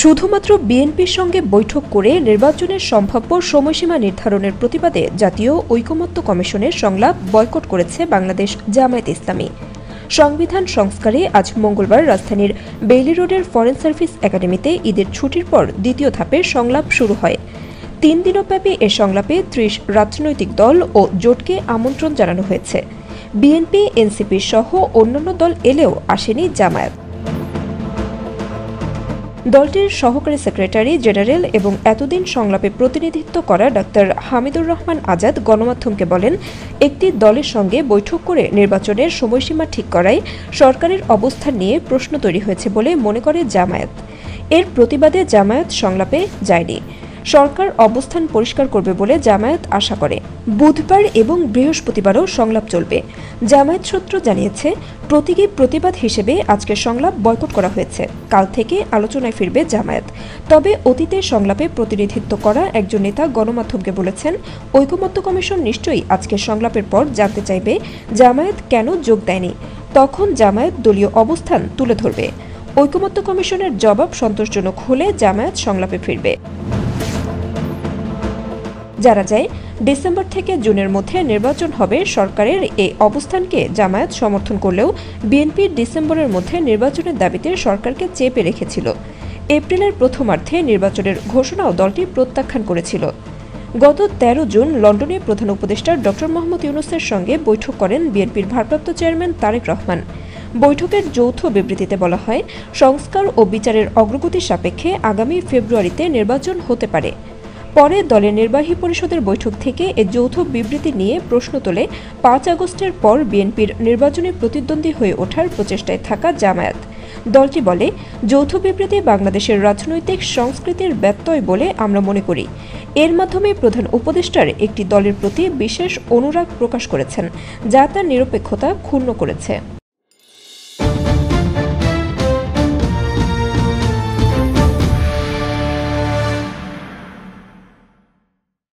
শুধুমাত্র বিএনপির সঙ্গে বৈঠক করে নির্বাচনের সম্ভাব্য সময়সীমা নির্ধারণের প্রতিবাদে জাতীয় ঐকমত্য কমিশনের সংলাপ বয়কট করেছে বাংলাদেশ জামায়াতে ইসলামী। সংবিধান সংস্কারে আজ মঙ্গলবার রাজধানীর বেইলি রোডের ফরেন সার্ভিস একাডেমিতে ঈদের ছুটির পর দ্বিতীয় ধাপের সংলাপ শুরু হয়। 3 দিনব্যাপী এ সংলাপে 30 রাজনৈতিক দল ও জোটকে আমন্ত্রণ জানানো হয়েছে। বিএনপি, এনসিপি সহ অন্যান্য দল এলেও আসেনি জামায়াত। দলটির সহকারী সেক্রেটারি জেনারেল এবং এতদিন সংলাপে প্রতিনিধিত্ব করা ডাক্তার হামিদুর রহমান আজাদ গণমাধ্যমকে বলেন, একটি দলের সঙ্গে বৈঠক করে নির্বাচনের সময়সীমা ঠিক করায় সরকারের অবস্থান নিয়ে প্রশ্ন তৈরি হয়েছে বলে মনে করে জামায়াত। এর প্রতিবাদে জামায়াত সংলাপে যায়নি। সরকার অবস্থান পরিষ্কার করবে বলে জামায়াত আশা করে। বুধবার এবং বৃহস্পতিবারও সংলাপ চলবে। জামায়াত সূত্র জানিয়েছে, প্রতীকী প্রতিবাদ হিসেবে আজকের সংলাপ বয়কট করা হয়েছে। কাল থেকে আলোচনায় ফিরবে জামায়াত। তবে অতীতে সংলাপে প্রতিনিধিত্ব করা একজন নেতা গণমাধ্যমকে বলেছেন, ঐকমত্য কমিশন নিশ্চয়ই আজকের সংলাপের পর জানতে চাইবে জামায়াত কেন যোগ দেয়নি। তখন জামায়াত দলীয় অবস্থান তুলে ধরবে। ঐকমত্য কমিশনের জবাব সন্তোষজনক হলে জামায়াত সংলাপে ফিরবে। জানা যায়, ডিসেম্বর থেকে জুনের মধ্যে নির্বাচন হবে সরকারের এই অবস্থানকে জামায়াত সমর্থন করলেও বিএনপি ডিসেম্বরের মধ্যে নির্বাচনের দাবিতে সরকারকে চেপে রেখেছিল। এপ্রিলের প্রথমার্ধে নির্বাচনের ঘোষণাও দলটি প্রত্যাখ্যান করেছিল। গত 13 জুন লন্ডনে প্রধান উপদেষ্টা ড. মোহাম্মদ ইউনূসের সঙ্গে বৈঠক করেন বিএনপির ভারপ্রাপ্ত চেয়ারম্যান তারেক রহমান। বৈঠকের যৌথ বিবৃতিতে বলা হয়, সংস্কার ও বিচারের অগ্রগতির সাপেক্ষে আগামী ফেব্রুয়ারিতে নির্বাচন হতে পারে। পরে দলের নির্বাহী পরিষদের বৈঠক থেকে এ যৌথ বিবৃতি নিয়ে প্রশ্ন তোলে 5 আগস্টের পর বিএনপির নির্বাচনী প্রতিদ্বন্দ্বী হয়ে ওঠার প্রচেষ্টায় থাকা জামায়াত। দলটি বলে, যৌথ বিবৃতি বাংলাদেশের রাজনৈতিক সংস্কৃতির ব্যত্যয় বলে আমরা মনে করি। এর মাধ্যমে প্রধান উপদেষ্টার একটি দলের প্রতি বিশেষ অনুরাগ প্রকাশ করেছেন, যা তার নিরপেক্ষতা ক্ষুণ্ণ করেছে।